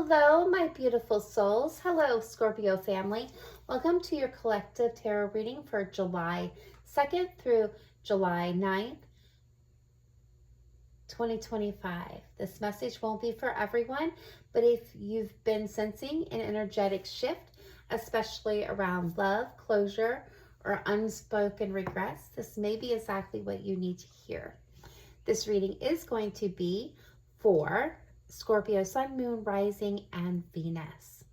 Hello, my beautiful souls. Hello, Scorpio family. Welcome to your collective tarot reading for July 2nd through July 9th, 2025. This message won't be for everyone, but if you've been sensing an energetic shift, especially around love, closure, or unspoken regrets, this may be exactly what you need to hear. This reading is going to be for Scorpio, Sun, Moon, Rising, and Venus.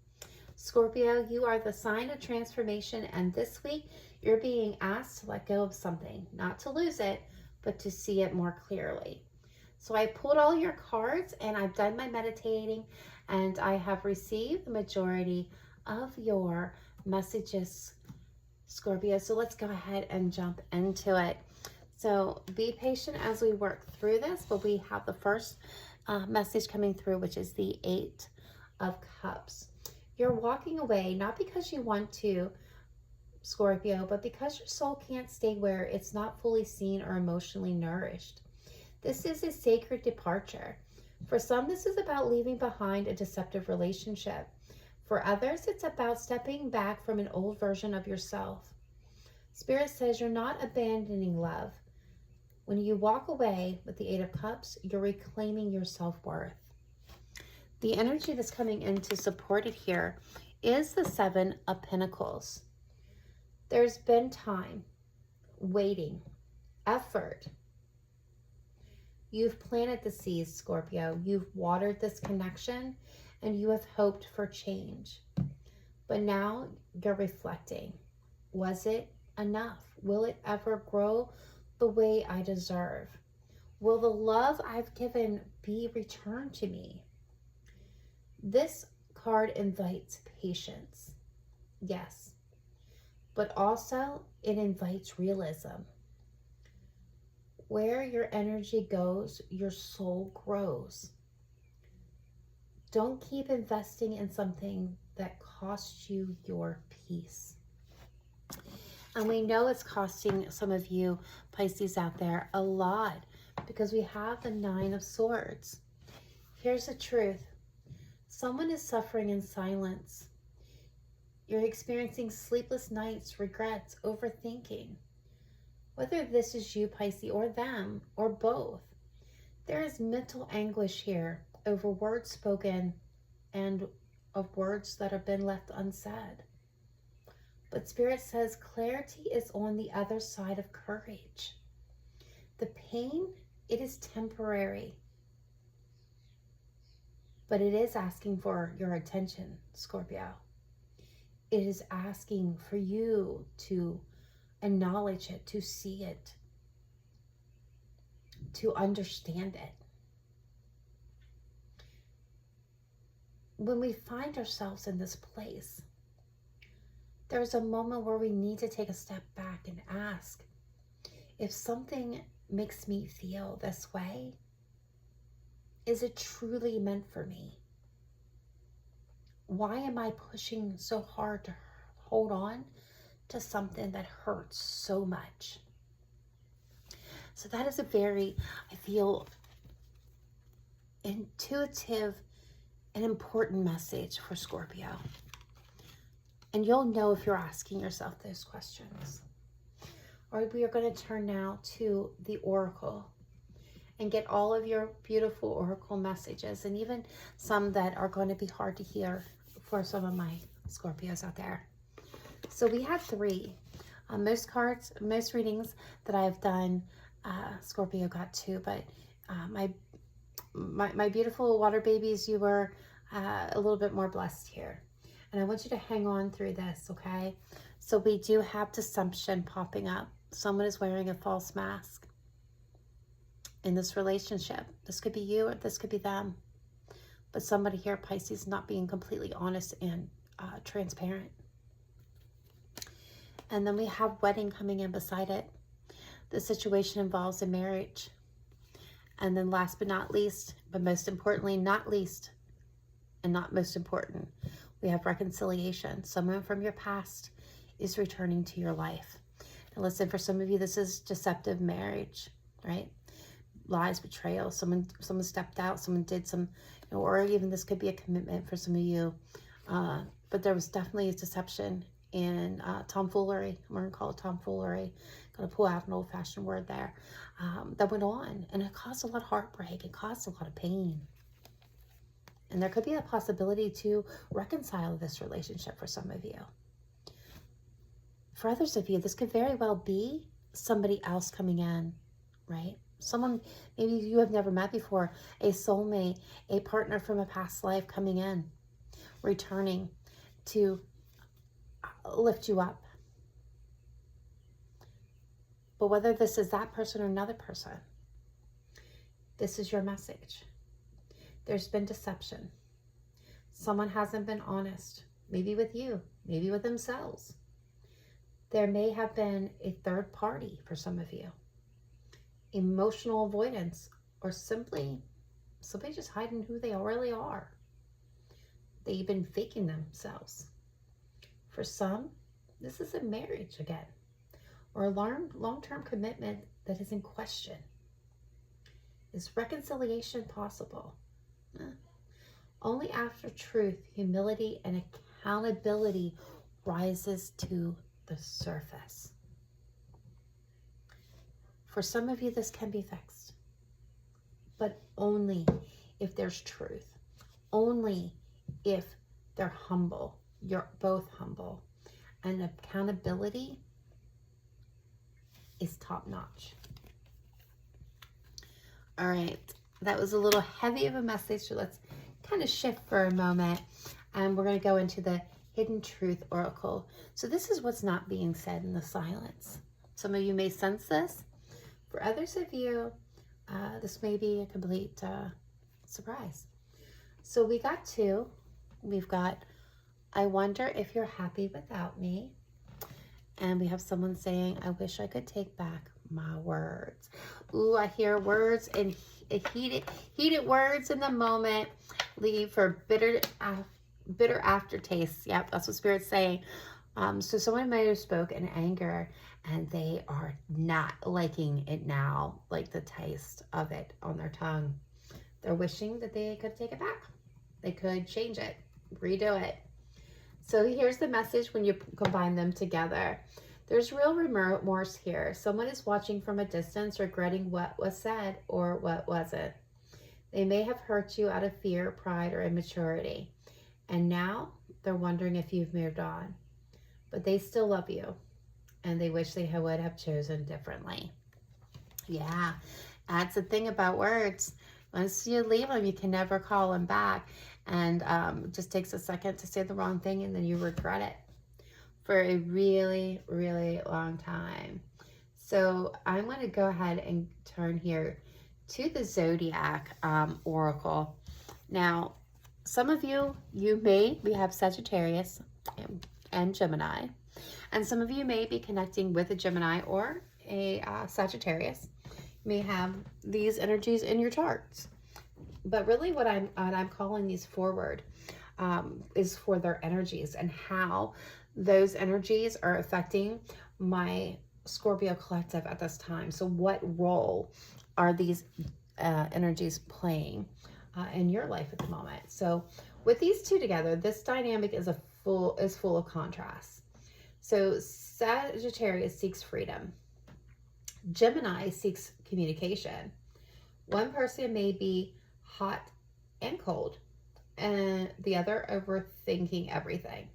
Scorpio, you are the sign of transformation, and this week you're being asked to let go of something, not to lose it, but to see it more clearly. So I pulled all your cards and I've done my meditating, and I have received the majority of your messages, Scorpio. So let's go ahead and jump into it. So be patient as we work through this, but we have the first message coming through, which is the 8 of Cups. You're walking away, not because you want to, Scorpio, but because your soul can't stay where it's not fully seen or emotionally nourished. This is a sacred departure. For some, this is about leaving behind a deceptive relationship. For others, it's about stepping back from an old version of yourself. Spirit says you're not abandoning love. When you walk away with the 8 of Cups, you're reclaiming your self-worth. The energy that's coming in to support it here is the 7 of Pentacles. There's been time, waiting, effort. You've planted the seeds, Scorpio. You've watered this connection, and you have hoped for change. But now you're reflecting. Was it enough? Will it ever grow the way I deserve? Will the love I've given be returned to me? This card invites patience, yes, but also it invites realism. Where your energy goes, your soul grows. Don't keep investing in something that costs you your peace. And we know it's costing some of you Pisces out there a lot, because we have the 9 of Swords. Here's the truth. Someone is suffering in silence. You're experiencing sleepless nights, regrets, overthinking. Whether this is you, Pisces, or them, or both, there is mental anguish here over words spoken and of words that have been left unsaid. But Spirit says clarity is on the other side of courage. The pain, it is temporary, but it is asking for your attention, Scorpio. It is asking for you to acknowledge it, to see it, to understand it. When we find ourselves in this place, there's a moment where we need to take a step back and ask, if something makes me feel this way, is it truly meant for me? Why am I pushing so hard to hold on to something that hurts so much? So that is a very, I feel, intuitive and important message for Scorpio. And you'll know if you're asking yourself those questions. All right, we are going to turn now to the Oracle and get all of your beautiful Oracle messages, and even some that are going to be hard to hear for some of my Scorpios out there. So we have 3. Most readings that I've done, Scorpio got 2, but my beautiful water babies, you were a little bit more blessed here. And I want you to hang on through this, okay? So we do have deception popping up. Someone is wearing a false mask in this relationship. This could be you or this could be them. But somebody here, Pisces, not being completely honest and transparent. And then we have wedding coming in beside it. The situation involves a marriage. And then last but not least, but most importantly, not least, and not most important, we have reconciliation. Someone from your past is returning to your life. And listen, for some of you, this is deceptive marriage, right? lies, betrayal. Someone stepped out, someone did some, you know, or even this could be a commitment for some of you. But there was definitely a deception and tomfoolery. We're going to call it tomfoolery. Going to pull out an old-fashioned word there. That went on, and it caused a lot of heartbreak. It caused a lot of pain. And there could be a possibility to reconcile this relationship for some of you. For others of you, this could very well be somebody else coming in, right? Someone maybe you have never met before, a soulmate, a partner from a past life coming in, returning to lift you up. But whether this is that person or another person, this is your message. There's been deception. Someone hasn't been honest, maybe with you, maybe with themselves. There may have been a third party for some of you. Emotional avoidance, or simply somebody just hiding who they really are. They've been faking themselves. For some, this is a marriage again, or a long-term commitment that is in question. Is reconciliation possible? Only after truth, humility, and accountability rises to the surface. For some of you, this can be fixed, but only if there's truth, only if they're humble, you're both humble, and accountability is top-notch. All right, that was a little heavy of a message, so let's kind of shift for a moment, and we're going to go into the Hidden Truth Oracle. So this is what's not being said in the silence. Some of you may sense this. For others of you, this may be a complete surprise. So we got two. We've got, I wonder if you're happy without me. And we have someone saying, I wish I could take back my words. Ooh, I hear words and heated words in the moment leave for bitter aftertaste. Yep, that's what Spirit's saying. So someone might have spoke in anger and they are not liking it now, like the taste of it on their tongue. They're wishing that they could take it back. They could change it, redo it. So here's the message when you combine them together. There's real remorse here. Someone is watching from a distance, regretting what was said or what wasn't. They may have hurt you out of fear, pride, or immaturity. And now they're wondering if you've moved on. But they still love you. And they wish they would have chosen differently. Yeah, that's the thing about words. Once you leave them, you can never call them back. And it just takes a second to say the wrong thing, and then you regret it for a really, really long time. So I'm going to go ahead and turn here to the Zodiac Oracle. Now, some of you we have Sagittarius and Gemini. And some of you may be connecting with a Gemini or a Sagittarius. You may have these energies in your charts. But really what I'm calling these forward is for their energies and how those energies are affecting my Scorpio collective at this time. So what role are these energies playing in your life at the moment? So with these two together, this dynamic is full of contrast. So Sagittarius seeks freedom. Gemini seeks communication. One person may be hot and cold, and the other overthinking everything.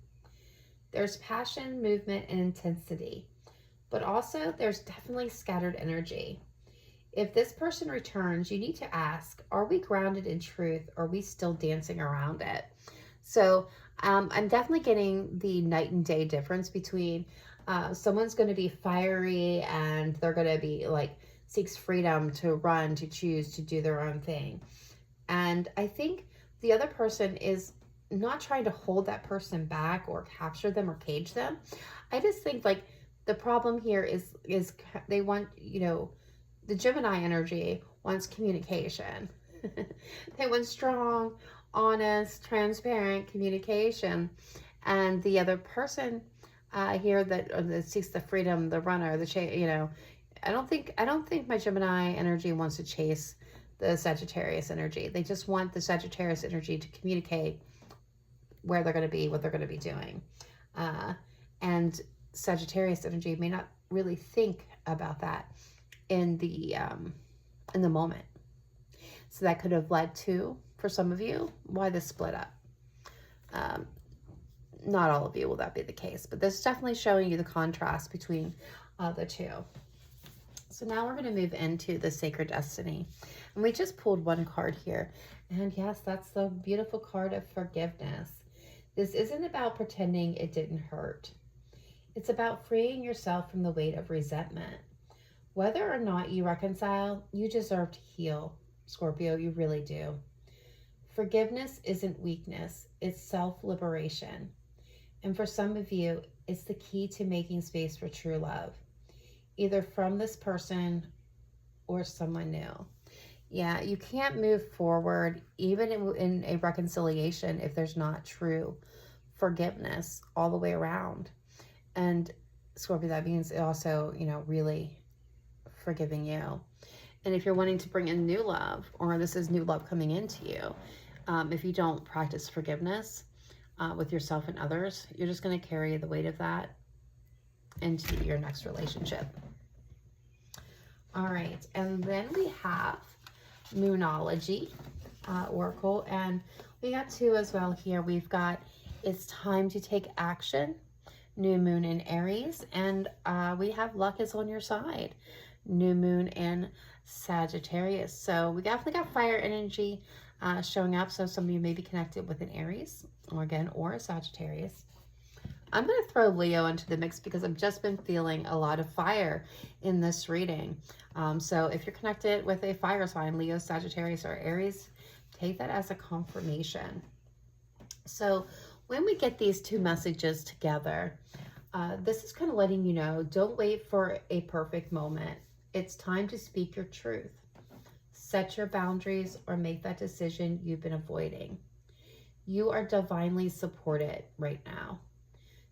There's passion, movement, and intensity, but also there's definitely scattered energy. If this person returns, you need to ask, are we grounded in truth, or are we still dancing around it? So I'm definitely getting the night and day difference between someone's going to be fiery and they're going to be like seeks freedom to run, to choose, to do their own thing. And I think the other person is not trying to hold that person back or capture them or cage them. I just think like the problem here is they want, the Gemini energy wants communication. They want strong, honest, transparent communication. And the other person here that seeks the freedom, the runner, I don't think my Gemini energy wants to chase the Sagittarius energy. They just want the Sagittarius energy to communicate where they're going to be, what they're going to be doing. And Sagittarius energy may not really think about that in the moment. So that could have led to, for some of you, why this split up. Not all of you will that be the case, but this is definitely showing you the contrast between the two. So now we're going to move into the Sacred Destiny. And we just pulled one card here. And yes, that's the beautiful card of forgiveness. This isn't about pretending it didn't hurt. It's about freeing yourself from the weight of resentment. Whether or not you reconcile, you deserve to heal, Scorpio. You really do. Forgiveness isn't weakness. It's self-liberation. And for some of you, it's the key to making space for true love, either from this person or someone new. Yeah, you can't move forward even in a reconciliation if there's not true forgiveness all the way around. And Scorpio, that means also, really forgiving you. And if you're wanting to bring in new love, or this is new love coming into you, if you don't practice forgiveness with yourself and others, you're just going to carry the weight of that into your next relationship. All right, and then we have Moonology Oracle, and we got two as well here. We've got it's time to take action, new moon in Aries, and we have luck is on your side, new moon in Sagittarius. So we definitely got fire energy showing up. So some of you may be connected with an Aries or a Sagittarius. I'm going to throw Leo into the mix because I've just been feeling a lot of fire in this reading. So if you're connected with a fire sign, Leo, Sagittarius, or Aries, take that as a confirmation. So when we get these two messages together, this is kind of letting you know, don't wait for a perfect moment. It's time to speak your truth. Set your boundaries or make that decision you've been avoiding. You are divinely supported right now.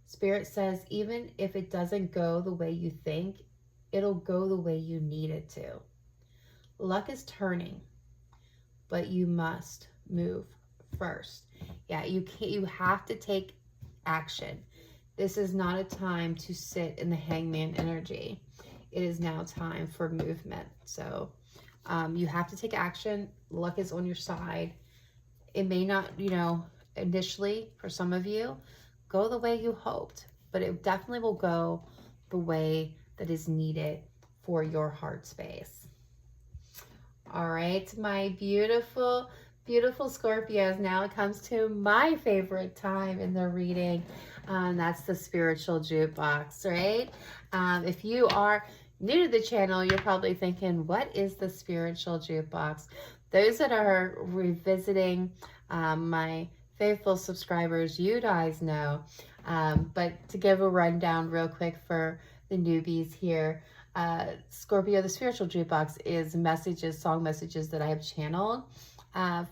Spirit says, even if it doesn't go the way you think, it'll go the way you need it to. Luck is turning, but you must move first. Yeah, you have to take action. This is not a time to sit in the hangman energy. It is now time for movement. So you have to take action. Luck is on your side. It may not, initially for some of you, go the way you hoped, but it definitely will go the way that is needed for your heart space. All right, my beautiful, beautiful Scorpios. Now it comes to my favorite time in the reading. That's the spiritual jukebox, right? If you are new to the channel, you're probably thinking, what is the spiritual jukebox? Those that are revisiting my faithful subscribers, you guys know. But to give a rundown real quick for the newbies here, Scorpio, the spiritual jukebox is messages, song messages that I have channeled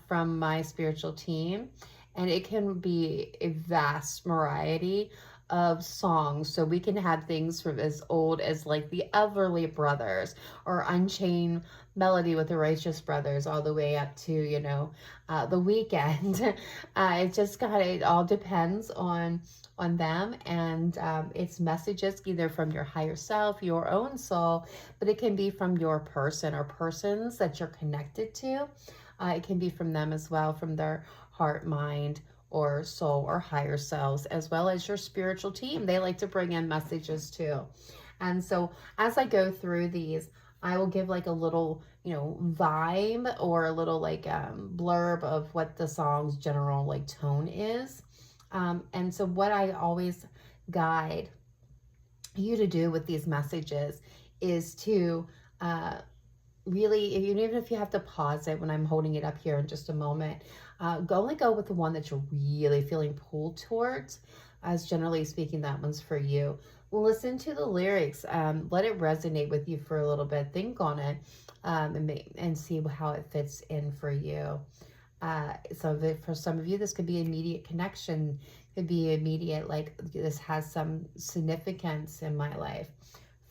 from my spiritual team. And it can be a vast variety of songs. So we can have things from as old as like the Everly Brothers or Unchained Melody with the Righteous Brothers, all the way up to, The Weeknd. It all depends on them, and it's messages either from your higher self, your own soul, but it can be from your person or persons that you're connected to. It can be from them as well, from their heart, mind, or soul, or higher selves, as well as your spiritual team. They like to bring in messages too. And so as I go through these, I will give like a little, vibe or a little like blurb of what the song's general like tone is. And so what I always guide you to do with these messages is to really, even if you have to pause it when I'm holding it up here in just a moment, only go with the one that you're really feeling pulled towards, as generally speaking, that one's for you. Listen to the lyrics, let it resonate with you for a little bit, think on it, and see how it fits in for you. For some of you, this could be immediate connection, could be immediate, like this has some significance in my life.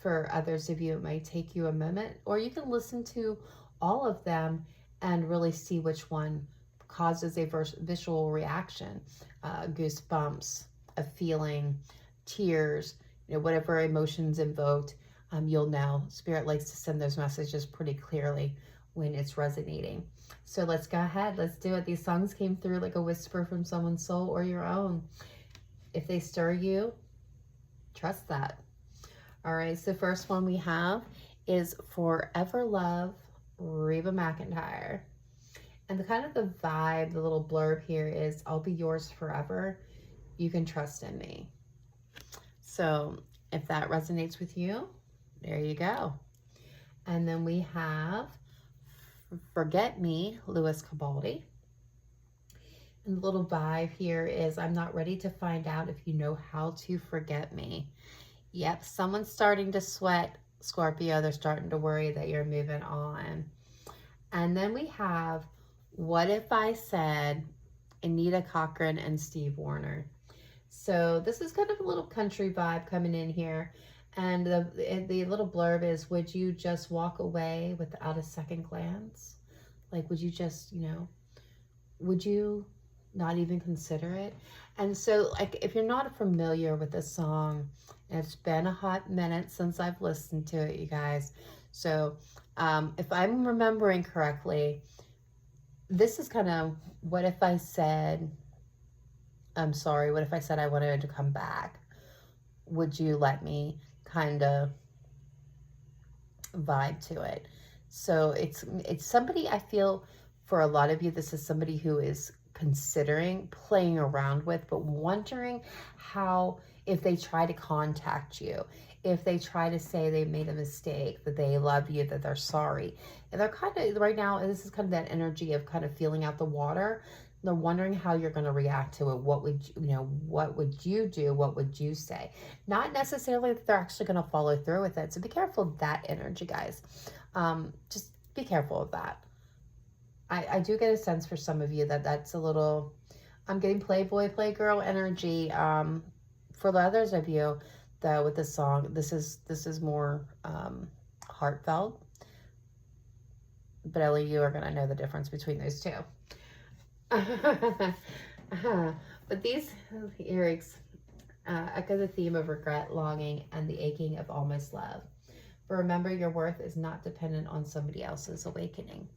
For others of you, it might take you a moment, or you can listen to all of them and really see which one causes a visual reaction, goosebumps, a feeling, tears, whatever emotions invoked. You'll know. Spirit likes to send those messages pretty clearly when it's resonating. So let's go ahead. Let's do it. These songs came through like a whisper from someone's soul or your own. If they stir you, trust that. All right, so first one we have is Forever Love, Reba McEntire. And the kind of the vibe, the little blurb here is, I'll be yours forever. You can trust in me. So if that resonates with you, there you go. And then we have Forget Me, Louis Cabaldi. And the little vibe here is, I'm not ready to find out if you know how to forget me. Yep, someone's starting to sweat, Scorpio. They're starting to worry that you're moving on. And then we have What If I Said, Anita Cochran and Steve Wariner. So this is kind of a little country vibe coming in here. And the little blurb is, would you just walk away without a second glance? Like, would you just, would you not even consider it? And so, like, if you're not familiar with this song, and it's been a hot minute since I've listened to it, you guys. So if I'm remembering correctly, this is kind of, what if I said, I'm sorry, what if I said I wanted to come back? Would you let me? Kind of vibe to it. So it's somebody, I feel for a lot of you, this is somebody who is considering, playing around with, but wondering how, if they try to contact you, if they try to say they made a mistake, that they love you, that they're sorry. And they're kind of, right now, this is kind of that energy of kind of feeling out the water. They're wondering how you're going to react to it. What would what would you do? What would you say? Not necessarily that they're actually going to follow through with it. So be careful of that energy, guys. Just be careful of that. I do get a sense for some of you that that's a little, I'm getting playboy, playgirl energy. For the others of you, though, with this song, this is more heartfelt. But only you are going to know the difference between those two. But these lyrics echo the theme of regret, longing, and the aching of almost love. But remember, your worth is not dependent on somebody else's awakening.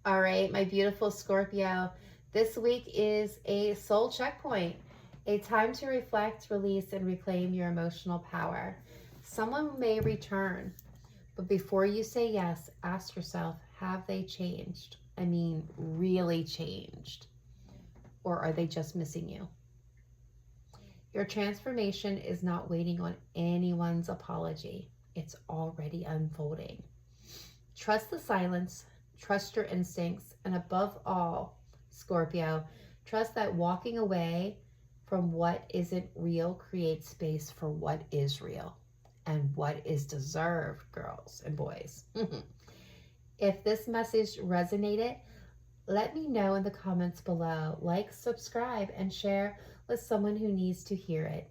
All right, my beautiful Scorpio, this week is a soul checkpoint, a time to reflect, release, and reclaim your emotional power. Someone may return, but before you say yes, ask yourself, have they changed? I mean, really changed? Or are they just missing you? Your transformation is not waiting on anyone's apology. It's already unfolding. Trust the silence, trust your instincts, and above all, Scorpio, trust that walking away from what isn't real creates space for what is real and what is deserved, girls and boys. If this message resonated, let me know in the comments below. Like, subscribe, and share with someone who needs to hear it.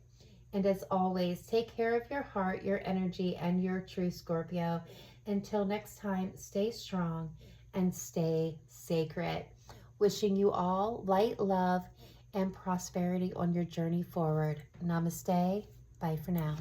And as always, take care of your heart, your energy, and your true Scorpio. Until next time, stay strong and stay sacred. Wishing you all light, love, and prosperity on your journey forward. Namaste. Bye for now.